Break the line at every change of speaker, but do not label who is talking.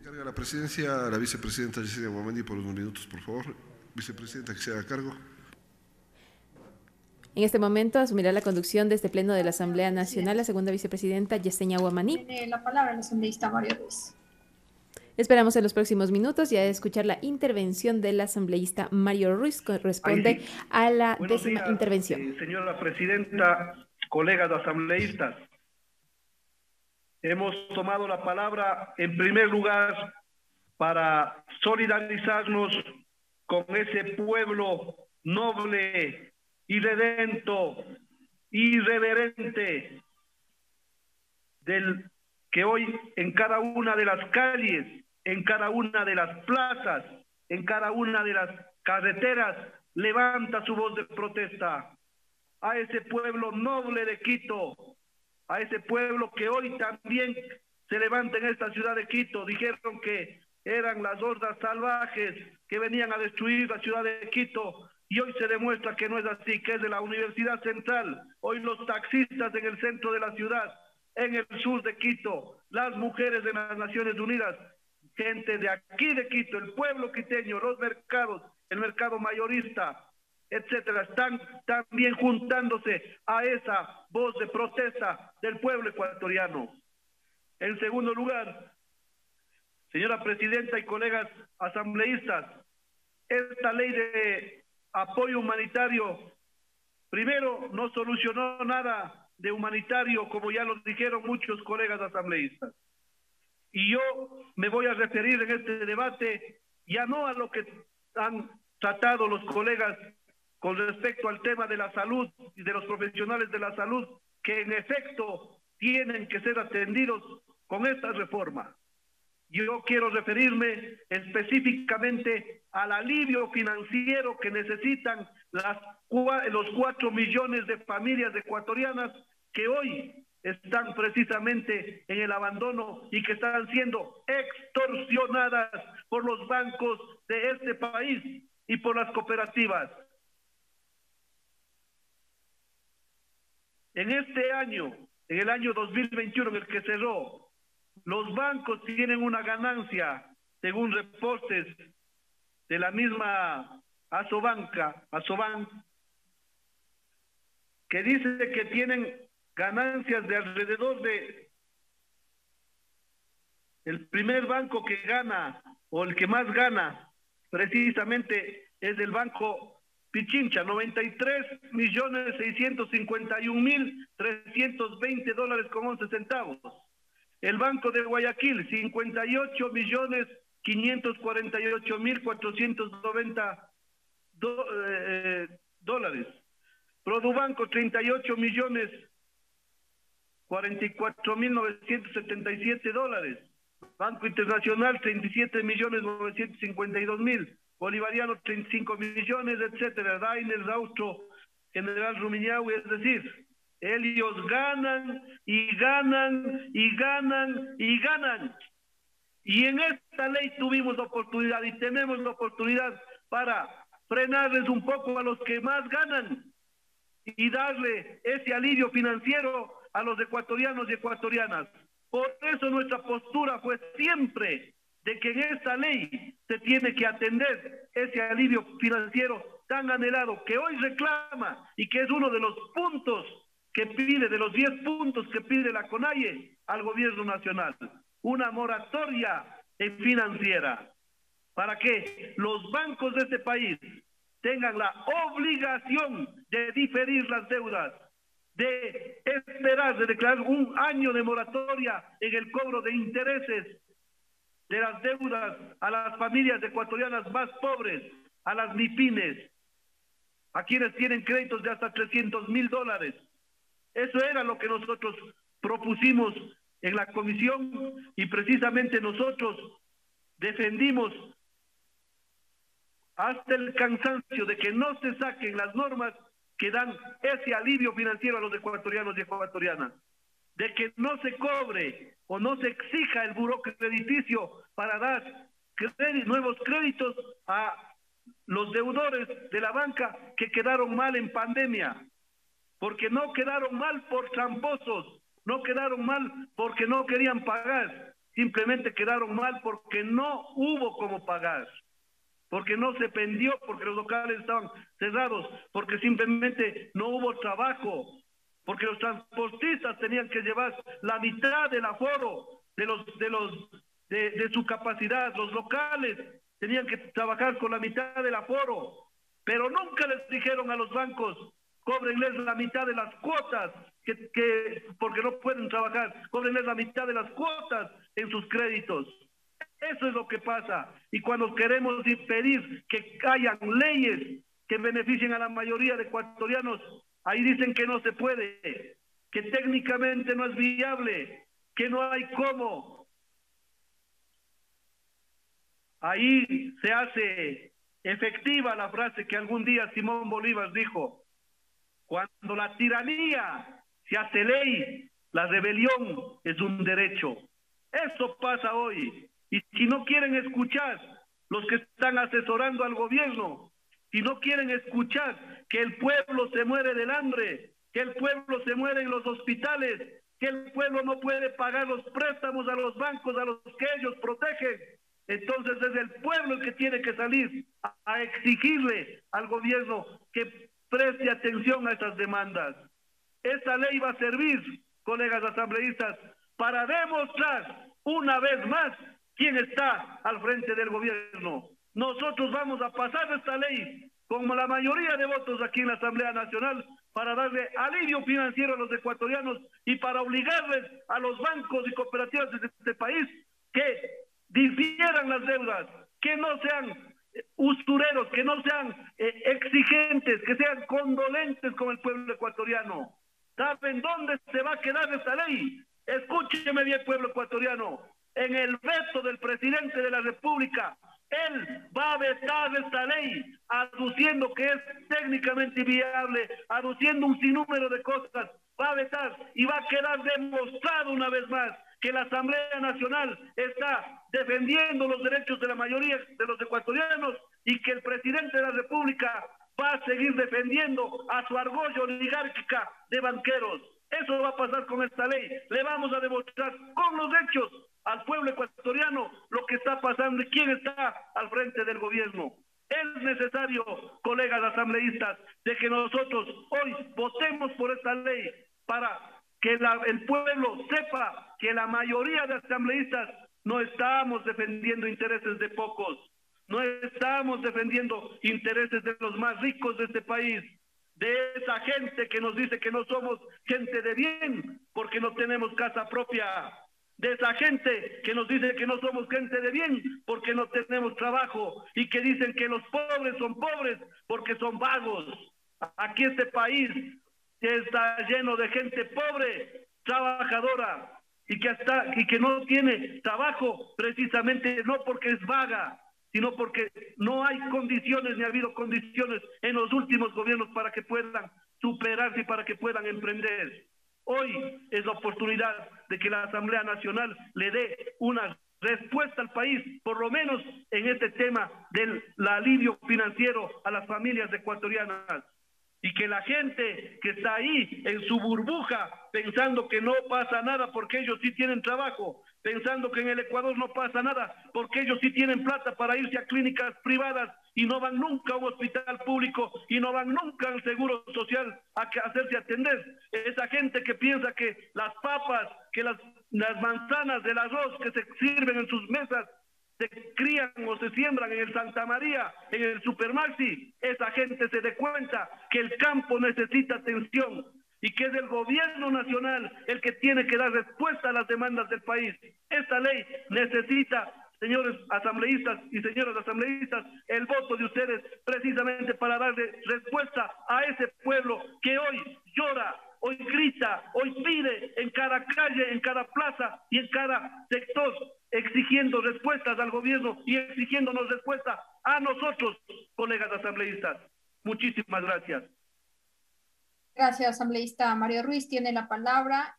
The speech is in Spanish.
Carga la presidencia a la vicepresidenta Yesenia Guamani por unos minutos, por favor. Vicepresidenta, que se haga cargo.
En este momento asumirá la conducción de este pleno de la Asamblea Nacional la segunda vicepresidenta Yesenia Guamani.
Tiene la palabra el asambleísta Mario Ruiz.
Esperamos en los próximos minutos ya escuchar la intervención del asambleísta Mario Ruiz, corresponde a la décima intervención.
Señora presidenta, colegas asambleístas, hemos tomado la palabra en primer lugar para solidarizarnos con ese pueblo noble, irredento, irreverente, del que hoy en cada una de las calles, en cada una de las plazas, en cada una de las carreteras, levanta su voz de protesta. A ese pueblo noble de Quito, a ese pueblo que hoy también se levanta en esta ciudad de Quito. Dijeron que eran las hordas salvajes que venían a destruir la ciudad de Quito, y hoy se demuestra que no es así, que es de la Universidad Central. Hoy los taxistas en el centro de la ciudad, en el sur de Quito, las mujeres de las Naciones Unidas, gente de aquí de Quito, el pueblo quiteño, los mercados, el mercado mayorista, etcétera, están también juntándose a esa voz de protesta del pueblo ecuatoriano. En segundo lugar, señora presidenta y colegas asambleístas, esta ley de apoyo humanitario, primero, no solucionó nada de humanitario, como ya lo dijeron muchos colegas asambleístas. Y yo me voy a referir en este debate ya no a lo que han tratado los colegas con respecto al tema de la salud y de los profesionales de la salud, que en efecto tienen que ser atendidos con esta reforma. Yo quiero referirme específicamente al alivio financiero que necesitan los 4 millones de familias ecuatorianas que hoy están precisamente en el abandono y que están siendo extorsionadas por los bancos de este país y por las cooperativas. En este año, en el año 2021, en el que cerró, los bancos tienen una ganancia, según reportes de la misma Asobank, que dice que tienen ganancias de alrededor de... El primer banco que gana, o el que más gana, precisamente es el Banco Pichincha, $93.651.320.11. El Banco de Guayaquil, $58.548.490 Produbanco, $38.044.977. Banco Internacional, $37.952.000. Bolivariano, 35 millones, etcétera. Dainer, Austro, General Rumiñahui, es decir, ellos ganan y ganan y ganan y ganan. Y en esta ley tuvimos la oportunidad y tenemos la oportunidad para frenarles un poco a los que más ganan y darle ese alivio financiero a los ecuatorianos y ecuatorianas. Por eso nuestra postura fue siempre de que en esta ley se tiene que atender ese alivio financiero tan anhelado que hoy reclama y que es uno de los puntos que pide, de los 10 puntos que pide la CONAIE al gobierno nacional. Una moratoria financiera para que los bancos de este país tengan la obligación de diferir las deudas, de esperar, de declarar un año de moratoria en el cobro de intereses de las deudas a las familias ecuatorianas más pobres, a las MIPYMES, a quienes tienen créditos de hasta $300.000. Eso era lo que nosotros propusimos en la comisión y precisamente nosotros defendimos hasta el cansancio de que no se saquen las normas que dan ese alivio financiero a los ecuatorianos y ecuatorianas, de que no se cobre o no se exija el buró crediticio para dar nuevos créditos a los deudores de la banca que quedaron mal en pandemia, porque no quedaron mal por tramposos, no quedaron mal porque no querían pagar, simplemente quedaron mal porque no hubo cómo pagar, porque no se vendió, porque los locales estaban cerrados, porque simplemente no hubo trabajo, porque los transportistas tenían que llevar la mitad del aforo de su capacidad, los locales tenían que trabajar con la mitad del aforo, pero nunca les dijeron a los bancos, cóbrenles la mitad de las cuotas, porque no pueden trabajar, cóbrenles la mitad de las cuotas en sus créditos. Eso es lo que pasa. Y cuando queremos impedir que hayan leyes que beneficien a la mayoría de ecuatorianos, ahí dicen que no se puede, que técnicamente no es viable, que no hay cómo. Ahí se hace efectiva la frase que algún día Simón Bolívar dijo: cuando la tiranía se hace ley, la rebelión es un derecho. Eso pasa hoy. Y si no quieren escuchar los que están asesorando al gobierno, si no quieren escuchar que el pueblo se muere del hambre, que el pueblo se muere en los hospitales, que el pueblo no puede pagar los préstamos a los bancos a los que ellos protegen, entonces es el pueblo el que tiene que salir a exigirle al gobierno que preste atención a estas demandas. Esta ley va a servir, colegas asambleístas, para demostrar una vez más quién está al frente del gobierno. Nosotros vamos a pasar esta ley con la mayoría de votos aquí en la Asamblea Nacional para darle alivio financiero a los ecuatorianos y para obligarles a los bancos y cooperativas de este país que difieran las deudas, que no sean usureros, que no sean exigentes, que sean condolentes con el pueblo ecuatoriano. ¿Saben dónde se va a quedar esta ley? Escúcheme bien, pueblo ecuatoriano. En el veto del presidente de la República. Él va a vetar esta ley, aduciendo que es técnicamente inviable, aduciendo un sinnúmero de cosas. Va a vetar y va a quedar demostrado una vez más que la Asamblea Nacional está defendiendo los derechos de la mayoría de los ecuatorianos y que el presidente de la República va a seguir defendiendo a su argolla oligárquica de banqueros. Eso va a pasar con esta ley. Le vamos a demostrar con los hechos al pueblo ecuatoriano lo que está pasando y quién está al frente del gobierno. Es necesario, colegas asambleístas, de que nosotros hoy votemos por esta ley para que el pueblo sepa que la mayoría de asambleístas no estamos defendiendo intereses de pocos, no estamos defendiendo intereses de los más ricos de este país, de esa gente que nos dice que no somos gente de bien porque no tenemos casa propia, de esa gente que nos dice que no somos gente de bien porque no tenemos trabajo y que dicen que los pobres son pobres porque son vagos. Aquí este país está lleno de gente pobre, trabajadora y que no tiene trabajo precisamente no porque es vaga, sino porque no hay condiciones ni ha habido condiciones en los últimos gobiernos para que puedan superarse y para que puedan emprender. Hoy es la oportunidad de que la Asamblea Nacional le dé una respuesta al país, por lo menos en este tema del alivio financiero a las familias ecuatorianas. Y que la gente que está ahí en su burbuja, pensando que no pasa nada porque ellos sí tienen trabajo, pensando que en el Ecuador no pasa nada porque ellos sí tienen plata para irse a clínicas privadas y no van nunca a un hospital público y no van nunca al seguro social a hacerse atender. Esa gente que piensa que las papas, que las manzanas del arroz que se sirven en sus mesas se crían o se siembran en el Santa María, en el Supermaxi, esa gente se dé cuenta que el campo necesita atención y que es el gobierno nacional el que tiene que dar respuesta a las demandas del país. Esta ley necesita, señores asambleístas y señoras asambleístas, el voto de ustedes precisamente para darle respuesta a ese pueblo que hoy llora, hoy grita, hoy pide en cada calle, en cada plaza y en cada sector, exigiendo respuestas al gobierno y exigiéndonos respuesta a nosotros, colegas asambleístas. Muchísimas gracias.
Gracias, asambleísta Mario Ruiz. Tiene la palabra.